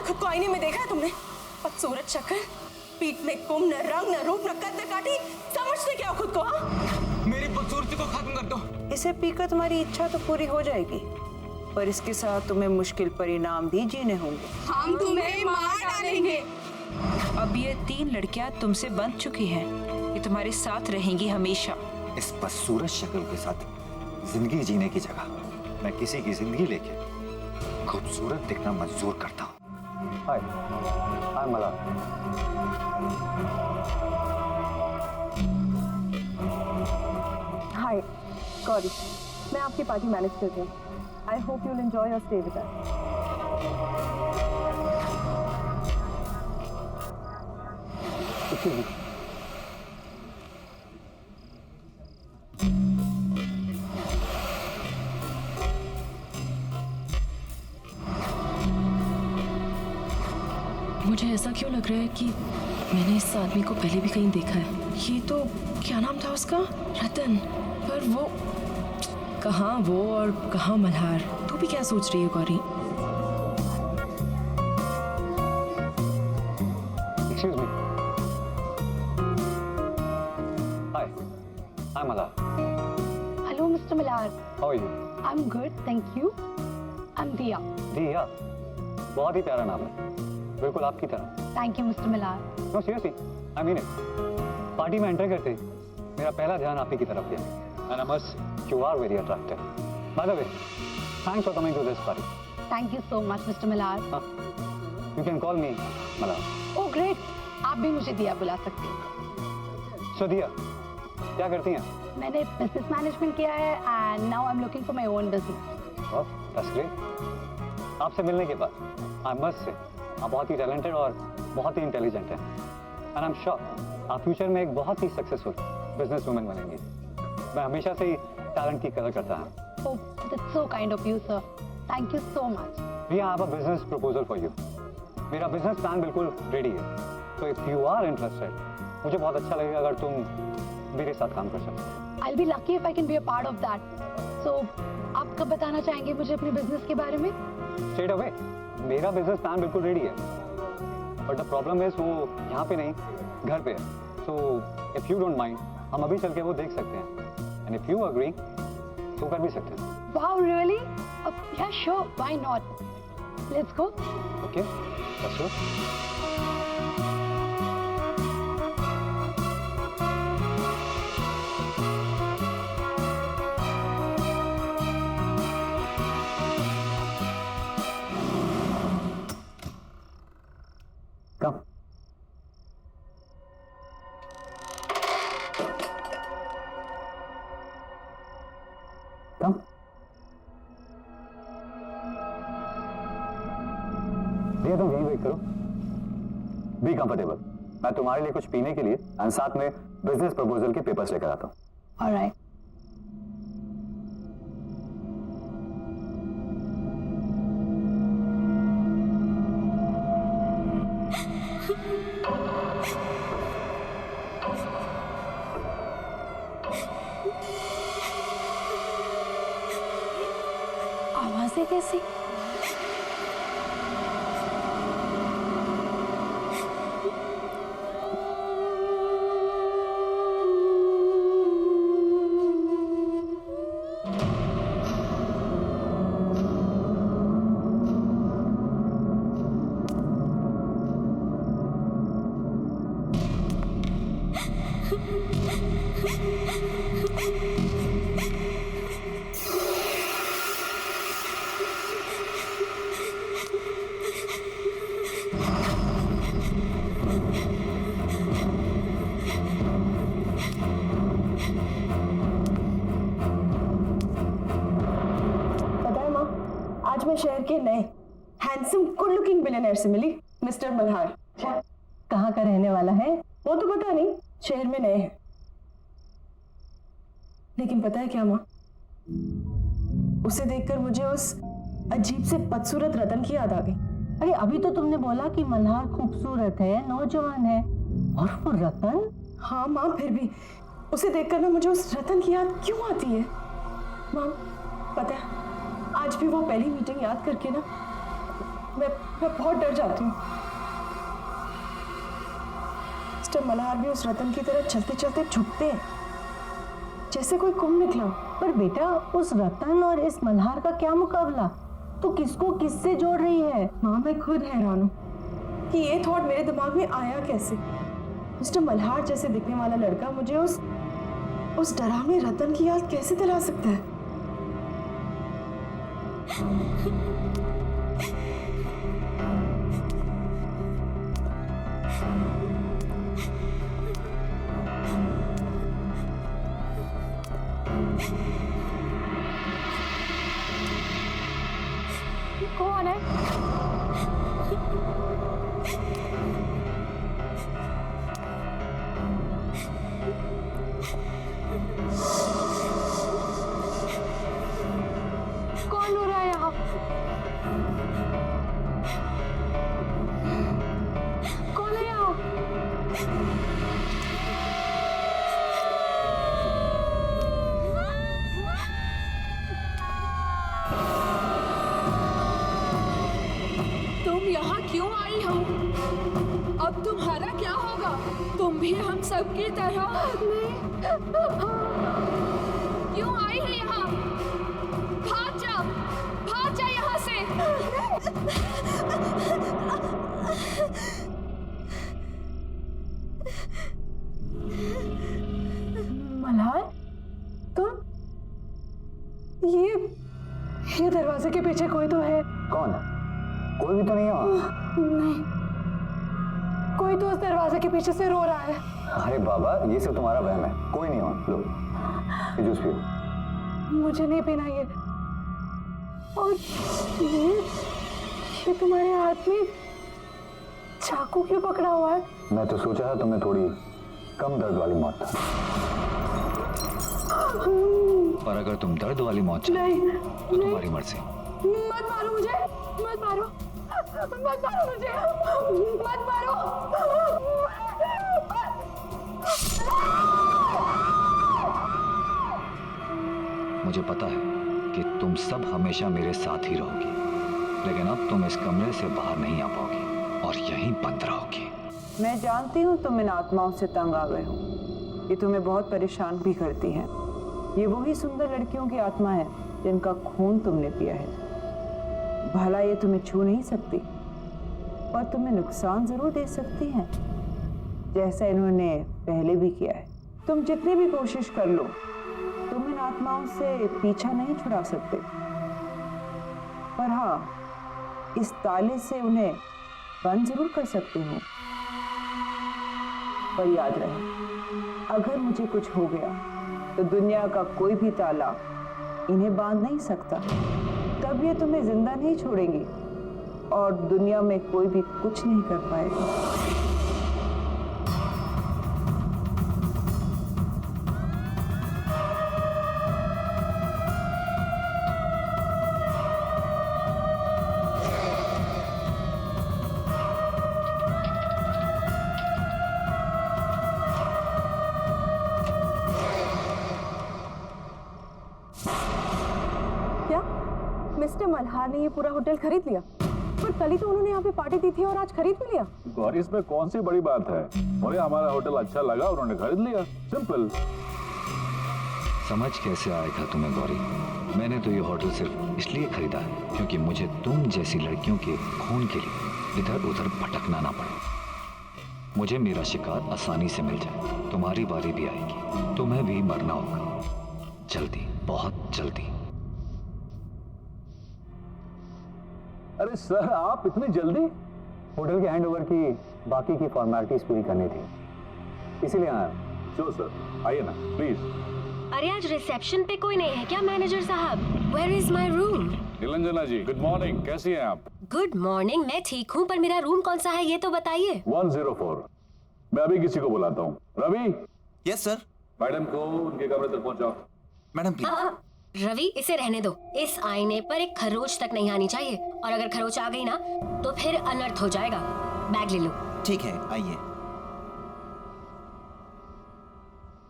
खुद को आईने में देखा है तुमने? बदसूरत शक्ल, पीठ में कुम, न रंग, न रूप, न कद, न काटी। समझते क्या हो खुद को? हाँ, मेरी बदसूरती को खत्म कर दो। इसे पीकर तुम्हारी इच्छा तो पूरी हो जाएगी, पर इसके साथ तुम्हें मुश्किल परिणाम भी जीने होंगे। हम तुम्हें मार डालेंगे। अब ये 3 लड़कियां तुमसे बंध चुकी हैं, ये तुम्हारे साथ रहेंगी हमेशा। इस बदसूरत शक्ल के साथ जिंदगी जीने की जगह मैं किसी की जिंदगी लेके खूबसूरत दिखना मंजूर करता हूँ। हाय, हाय मला। हाय गौरी, मैं आपकी पार्टी मैनेज कर रही हूँ। I hope you will enjoy your stay with us. मुझे ऐसा क्यों लग रहा है कि मैंने इस आदमी को पहले भी कहीं देखा है। ये तो क्या नाम था उसका? रतन। पर वो कहाँ वो और कहाँ मल्हार? तू भी क्या सोच रही है Gauri? Excuse me. Hi, I'm Malhar. Hello mister Malhar. How are you? I am good, thank you. I am दिया। दिया, बहुत ही प्यारा नाम है, बिल्कुल आपकी तरह। Thank you mister Malhar. No, seriously, I mean it. Party में एंटर करते ही मेरा पहला ध्यान आप ही की तरफ गया। And I must, you are very attractive. By the way, thanks for coming to this party. Thank you so much mister Malhar. You can call me Malhar. Oh great, आप भी मुझे दिया बुला सकते हैं। So दिया, क्या करती हैं? मैंने बिजनेस मैनेजमेंट किया है and now I am looking for my own business. Oh, that's great. आपसे मिलने के बाद I must say, आप बहुत ही टैलेंटेड और बहुत ही इंटेलिजेंट हैं। And I'm sure आप फ्यूचर में एक बहुत ही सक्सेसफुल बिजनेस वुमन बनेंगी। मैं हमेशा से ही टैलेंट की कदर करता हूँ। Oh that's so kind of you sir, thank you so much. We have a business proposal for you. मेरा बिजनेस प्लान बिल्कुल रेडी है, तो इफ यू आर इंटरेस्टेड, मुझे बहुत अच्छा लगेगा अगर तुम मेरे साथ काम कर सको। I'll be lucky if I can be a part of that. So आप कब बताना चाहेंगे मुझे अपने बिजनेस के बारे में? स्ट्रेट अवे, मेरा बिजनेस प्लान बिल्कुल रेडी है, बट द प्रॉब्लम इज वो यहाँ पे नहीं, घर पे है। So if you don't mind, हम अभी चल के वो देख सकते हैं, एंड इफ यू अग्री तो कर भी सकते हैं। Wow, really? Yeah, sure. Why not? Let's go. Okay, let's go. Come. Come. भैया तुम यहीं वेट करो। Be comfortable. मैं तुम्हारे लिए कुछ पीने के लिए और साथ में बिजनेस प्रपोजल के पेपर्स लेकर आता हूँ। All right. आवाजें कैसी? आज मैं शहर के नए हैंडसम गुड लुकिंग बिलियनर से मिली, मिस्टर मल्हार। कहाँ का रहने वाला है वो तो पता नहीं, शहर में नए हैं। लेकिन पता है क्या माँ, उसे देखकर मुझे उस अजीब से बदसूरत रतन की याद आ गई। अरे अभी तो तुमने बोला कि मल्हार खूबसूरत है, नौजवान है, और वो रतन? हाँ माँ, फिर भी उसे देखकर ना मुझे उस रतन की याद क्यों आती है? माँ पता है, आज भी वो पहली मीटिंग याद करके ना मैं बहुत डर जाती हूँ। मिस्टर मल्हार भी उस रतन की तरह चलते चलते झुकते हैं, जैसे कोई कुंभ निकला। पर बेटा उस रतन और इस मल्हार का क्या मुकाबला? तू किसको किससे जोड़ रही है? माँ, मैं खुद हैरान हूँ कि ये थॉट मेरे दिमाग में आया कैसे। मिस्टर मल्हार जैसे दिखने वाला लड़का मुझे उस डरावने रतन की याद कैसे दिला सकता है? कौन है? कौन हो रहा है यहाँ? कौन है यहाँ? तुम यहाँ क्यों आई हो? अब तुम्हारा क्या होगा? तुम भी हम सब की तरह क्यों आई है यहाँ? भाग जा यहाँ से। मल्हार, तुम? ये दरवाजे के पीछे कोई तो है। कौन है? कोई भी तो नहीं है वहाँ। नहीं, कोई तो उस दरवाजे के पीछे से रो रहा है। अरे बाबा, ये सब तुम्हारा वहम है, कोई नहीं वहाँ। लो ये जूस पियो। मुझे नहीं पीना ये। और ये तुम्हारे हाथ में चाकू क्यों पकड़ा हुआ है? मैं तो सोचा था तुम्हें थोड़ी कम दर्द वाली मौत, पर अगर तुम दर्द वाली मौत चाहते नहीं, तो तुम्हारी मर्जी। मत मारो मुझे, मत मारो, मत मारो मुझे, मत मारो। मुझे पता है कि तुम सब हमेशा मेरे साथ ही रहोगी, लेकिन अब तुम इस कमरे से बाहर नहीं आ पाओगी और यहीं बंद रहोगी। मैं जानती हूँ तुम इन आत्माओं से तंग आ गए हो। ये तुम्हें बहुत परेशान भी करती हैं। ये वही सुंदर लड़कियों की आत्मा है जिनका खून तुमने पिया है। भला ये तुम्हें छू नहीं सकती, पर तुम्हें नुकसान जरूर दे सकती हैं, जैसा इन्होंने पहले भी किया है। तुम जितनी भी कोशिश कर लो, तुम इन आत्माओं से पीछा नहीं छुड़ा सकते। पर हाँ, इस ताले से उन्हें बंद जरूर कर सकते हो। पर याद रहे, अगर मुझे कुछ हो गया तो दुनिया का कोई भी ताला इन्हें बांध नहीं सकता। तब ये तुम्हें जिंदा नहीं छोड़ेंगी और दुनिया में कोई भी कुछ नहीं कर पाएगा। मिस्टर मल्हार ने ये पूरा होटल खरीद लिया, पर कल ही तो उन्होंने यहाँ पे पार्टी दी थी और आज खरीद भी लिया। गौरी, इसमें कौन सी बड़ी बात है? और हमारा होटल अच्छा लगा, उन्होंने खरीद लिया, सिंपल। समझ कैसे आएगा तुम्हें गौरी? मैंने तो ये होटल सिर्फ इसलिए खरीदा है क्योंकि मुझे तुम जैसी लड़कियों के खून के लिए इधर उधर भटकना ना पड़े। मुझे मेरा शिकार आसानी से मिल जाए। तुम्हारी बारी भी आएगी, तुम्हें भी मरना होगा, जल्दी, बहुत जल्दी। अरे सर, आप इतनी जल्दी? होटल के हैंडओवर की बाकी की फॉर्मेलिटीज पूरी करनी थी, इसीलिए आया। श्योर सर, आइए ना प्लीज। अरे आज रिसेप्शन पे कोई नहीं है क्या मैनेजर साहब? Where is my room? Niranjana ji, good morning, कैसी हैं आप? गुड मॉर्निंग, मैं ठीक हूँ, पर मेरा रूम कौन सा है ये तो बताइए। 104। मैं अभी किसी को बुलाता हूँ। रवि। Yes sir. मैडम को उनके कमरे तक पहुँचाओ। Madam please. रवि, इसे रहने दो। इस आईने पर एक खरोच तक नहीं आनी चाहिए, और अगर खरोच आ गई ना तो फिर अनर्थ हो जाएगा। बैग ले लो। ठीक है, आइए।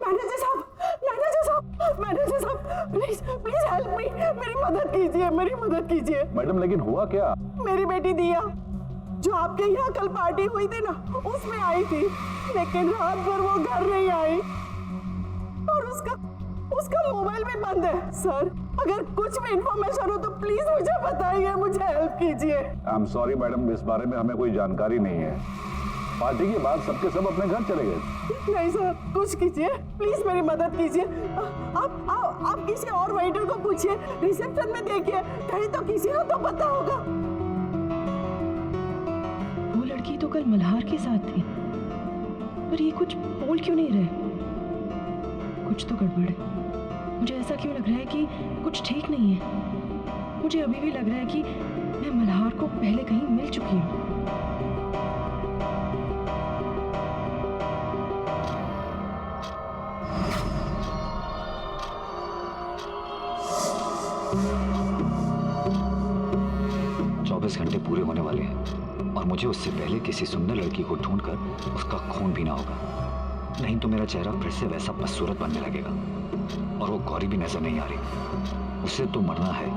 मैनेजर साहब, मैनेजर साहब, मैनेजर साहब, प्लीज प्लीज हेल्प मी। मेरी मदद कीजिए, मेरी मदद कीजिए। मैडम लेकिन हुआ क्या? मेरी बेटी दिया जो आपके यहाँ कल पार्टी हुई थी ना, उसमें आई थी, लेकिन रात भर वो घर नहीं आई और उसका मोबाइल भी बंद है। सर, अगर कुछ भी इंफॉर्मेशन हो तो प्लीज मुझे बताइए, मुझे हेल्प कीजिए। आई एम सॉरी मैडम, इस बारे में हमें कोई जानकारी नहीं है। पार्टी के बाद सबके सब अपने घर चले गए। नहीं सर, कुछ कीजिए, प्लीज मेरी मदद कीजिए। आप किसी और वेटर को पूछिए, रिसेप्शन में देखिए, कहीं तो किसी को तो पता होगा। वो लड़की तो कल मल्हार के साथ थी, पर ये कुछ बोल क्यों नहीं रहे? कुछ तो गड़बड़ है। मुझे ऐसा क्यों लग रहा है कि कुछ ठीक नहीं है। मुझे अभी भी लग रहा है कि मैं मल्हार को पहले कहीं मिल चुकी हूँ। घंटे पूरे होने वाले हैं और मुझे उससे पहले किसी सुंदर लड़की को ढूंढकर उसका खून पीना होगा, नहीं तो मेरा चेहरा फिर से वैसा बदसूरत बनने लगेगा। और वो गौरी भी नजर नहीं आ रही। उसे तो मरना है,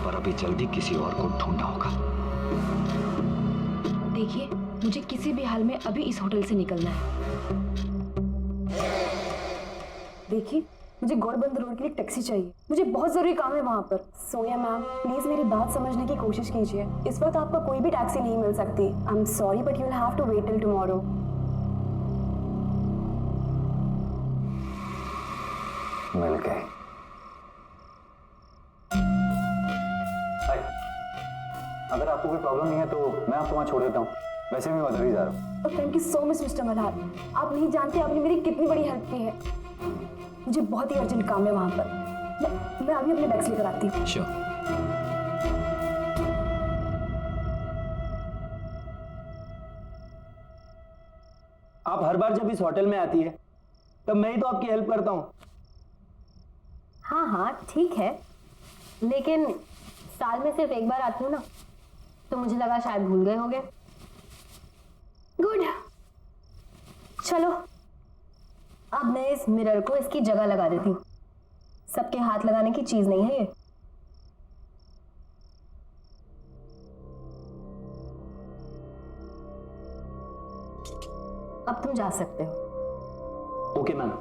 पर अभी जल्दी किसी और को ढूंढना होगा। देखिए, मुझे किसी भी हाल में अभी इस होटल से निकलना है। देखिए, मुझे गौरबंद रोड के लिए टैक्सी चाहिए, मुझे बहुत जरूरी काम है वहाँ पर। सोनिया मैम, प्लीज मेरी बात समझने की कोशिश कीजिए। इस वक्त आपको कोई भी टैक्सी नहीं मिल सकती। I am sorry but you will have to wait till tomorrow. मिल गए। अगर आपको कोई प्रॉब्लम नहीं है तो मैं आपको वहाँ छोड़ देता हूँ, वैसे भी मैं उधर ही जा रहा हूँ। Thank you so much mister Malhar, आप नहीं जानते आपने मेरी कितनी बड़ी हेल्प की है। मुझे बहुत ही अर्जेंट काम है वहाँ पर। मैं अभी अपने बैग्स लेकर आती हूँ। श्योर। आप हर बार जब इस होटल में आती है तब मैं ही तो आपकी हेल्प करता हूँ। हाँ हाँ ठीक है, लेकिन साल में सिर्फ एक बार आती हूँ ना, तो मुझे लगा शायद भूल गए होगे। गुड, चलो अब मैं इस मिरर को इसकी जगह लगा देती हूँ। सबके हाथ लगाने की चीज नहीं है ये। अब तुम जा सकते हो। Okay ma'am.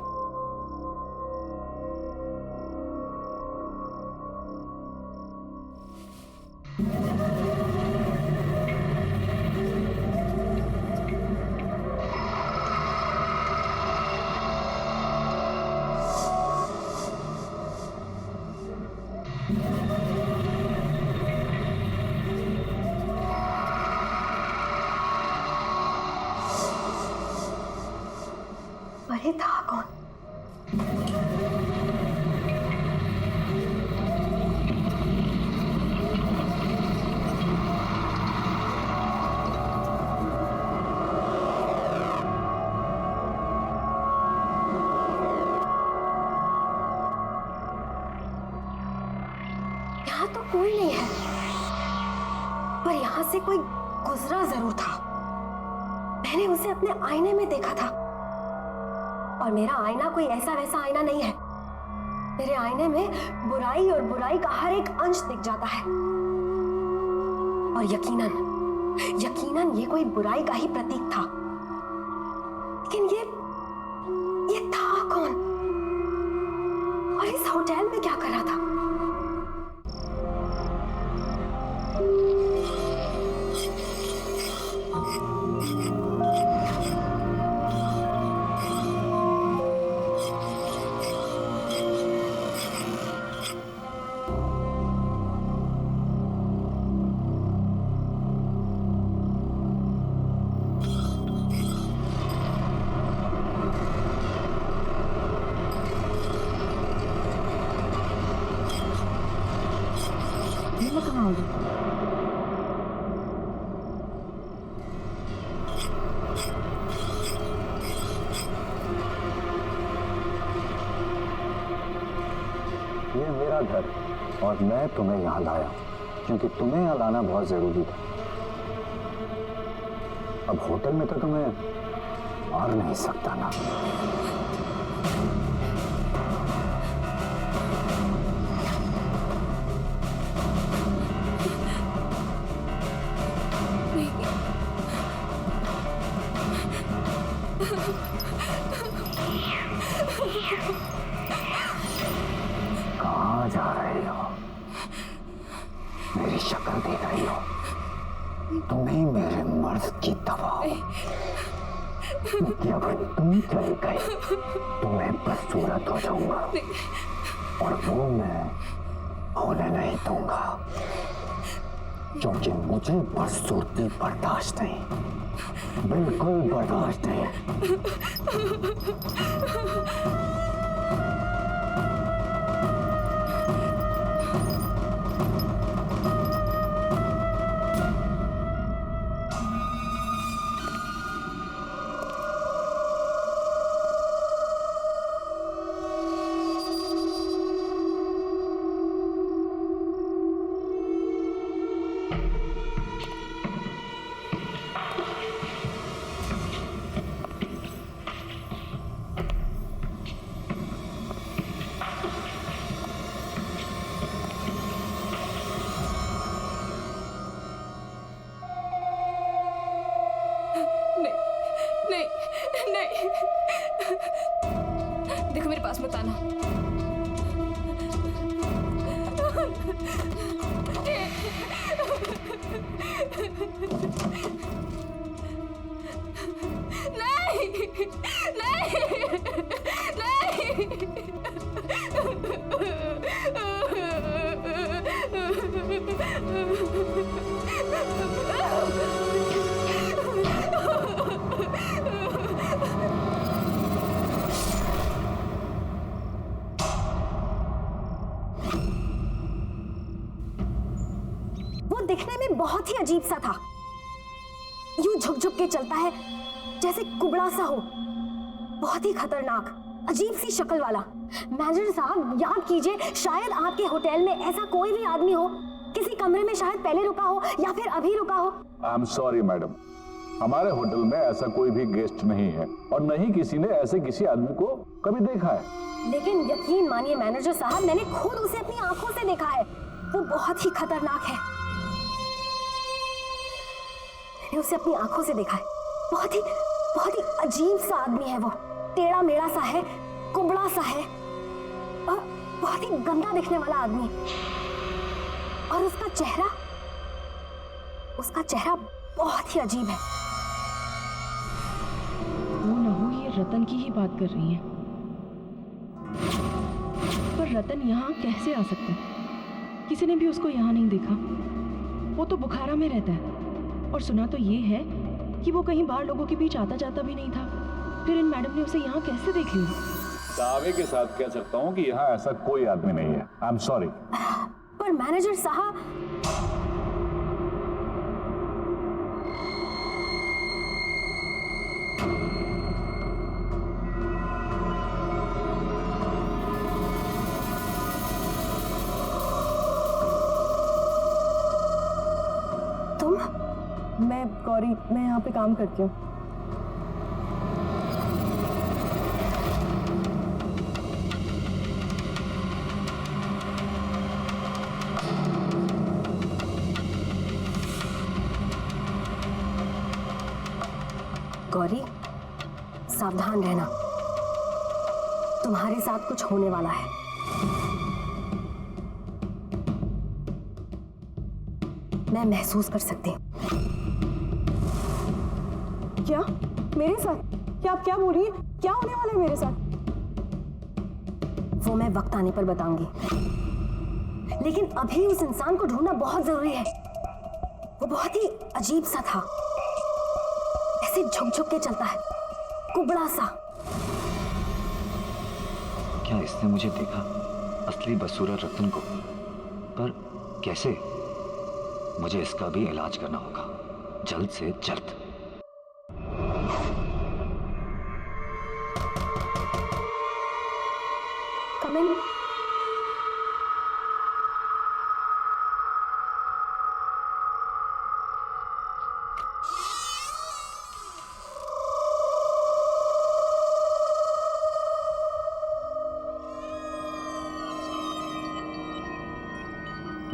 अरे था कौन? यहाँ तो कोई नहीं है, पर यहाँ से कोई गुजरा जरूर था। मैंने उसे अपने आईने में देखा था, और मेरा आईना कोई ऐसा वैसा आईना नहीं है। मेरे आईने में बुराई और बुराई का हर एक अंश दिख जाता है, और यकीनन ये कोई बुराई का ही प्रतीक था। लेकिन ये था कौन, और इस होटल में क्या कर रहा था? ये मेरा घर और मैं तुम्हें यहाँ लाया क्योंकि तुम्हें यहाँ लाना बहुत जरूरी था। अब होटल में तो तुम्हें मार नहीं सकता ना। तुम ही मेरे मर्ज की दवा हो। अगर तुम चली गई तो मैं बदसूरत हो जाऊंगा और वो मैं होने नहीं दूंगा, क्योंकि मुझे बदसूरती बर्दाश्त नहीं, बिल्कुल बर्दाश्त नहीं। देखो मेरे पास मत आना। नहीं नहीं दिखने में बहुत ही अजीब सा था। यूं झुक झुक के चलता है जैसे कुबड़ा सा हो, बहुत ही खतरनाक अजीब सी शक्ल वाला। मैनेजर साहब याद कीजिए, शायद आपके होटल में ऐसा कोई भी आदमी हो, किसी कमरे में शायद पहले रुका हो या फिर अभी रुका हो। आई एम सॉरी मैडम, हमारे होटल में ऐसा कोई भी गेस्ट नहीं है और न ही किसी ने ऐसे किसी आदमी को कभी देखा है। लेकिन यकीन मानिए मैनेजर साहब, मैंने खुद उसे अपनी आंखों से देखा है। वो बहुत ही खतरनाक है। मैंने उसे अपनी आंखों से देखा है। बहुत ही अजीब सा आदमी है वो। टेढ़ा मेढ़ा सा है, कुबड़ा सा है और बहुत ही गंदा दिखने वाला आदमी। और उसका चेहरा बहुत ही अजीब है। वो न हो ये रतन की ही बात कर रही हैं। पर रतन यहाँ कैसे आ सकता है? किसी ने भी उसको यहाँ नहीं देखा। वो तो बुखारा में रहता है और सुना तो ये है कि वो कहीं बाहर लोगों के बीच आता जाता भी नहीं था। फिर इन मैडम ने उसे यहाँ कैसे देख लिया? दावे के साथ कह सकता हूँ कि यहाँ ऐसा कोई आदमी नहीं है। आई एम सॉरी। पर मैनेजर साहब, मैं गौरी, मैं यहाँ पे काम करती हूँ। गौरी, सावधान रहना, तुम्हारे साथ कुछ होने वाला है। मैं महसूस कर सकती हूँ। क्या मेरे साथ? क्या आप क्या बोल रही हैं? क्या होने वाला है मेरे साथ? वो मैं वक्त आने पर बताऊंगी, लेकिन अभी उस इंसान को ढूंढना बहुत जरूरी है। वो बहुत ही अजीब सा था, ऐसे झुक झुक के चलता है, कुबड़ा सा। क्या इसने मुझे देखा, असली बदसूरत रतन को? पर कैसे? मुझे इसका भी इलाज करना होगा, जल्द से जल्द। Come in.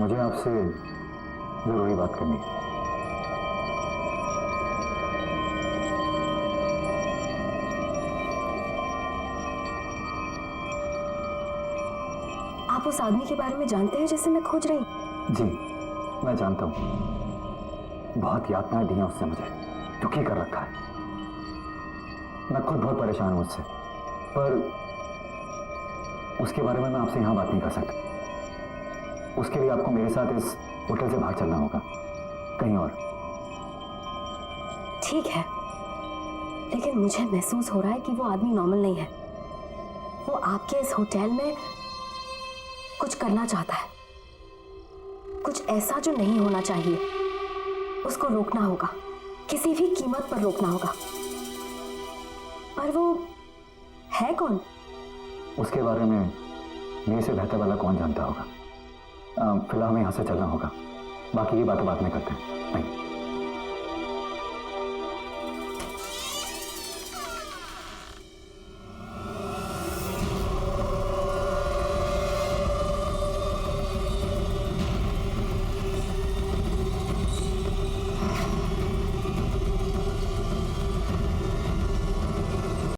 मुझे आपसे जरूरी बात करनी है। आप उस आदमी के बारे में जानते हैं जिसे मैं खोज रही हूँ? जी, मैं जानता हूँ। बहुत यातनाएं दी हैं उससे, मुझे दुखी कर रखा है। मैं खुद बहुत परेशान हूं उससे, पर उसके बारे में मैं आपसे यहां बात नहीं कर सकता। उसके लिए आपको मेरे साथ इस होटल से बाहर चलना होगा, कहीं और। ठीक है, लेकिन मुझे महसूस हो रहा है कि वो आदमी नॉर्मल नहीं है। वो आपके इस होटल में कुछ करना चाहता है, कुछ ऐसा जो नहीं होना चाहिए। उसको रोकना होगा, किसी भी कीमत पर रोकना होगा। पर वो है कौन? उसके बारे में मेरे से बेहतर वाला कौन जानता होगा। फिलहाल हमें यहां से चलना होगा, बाकी की बातें बाद में करते हैं। नहीं।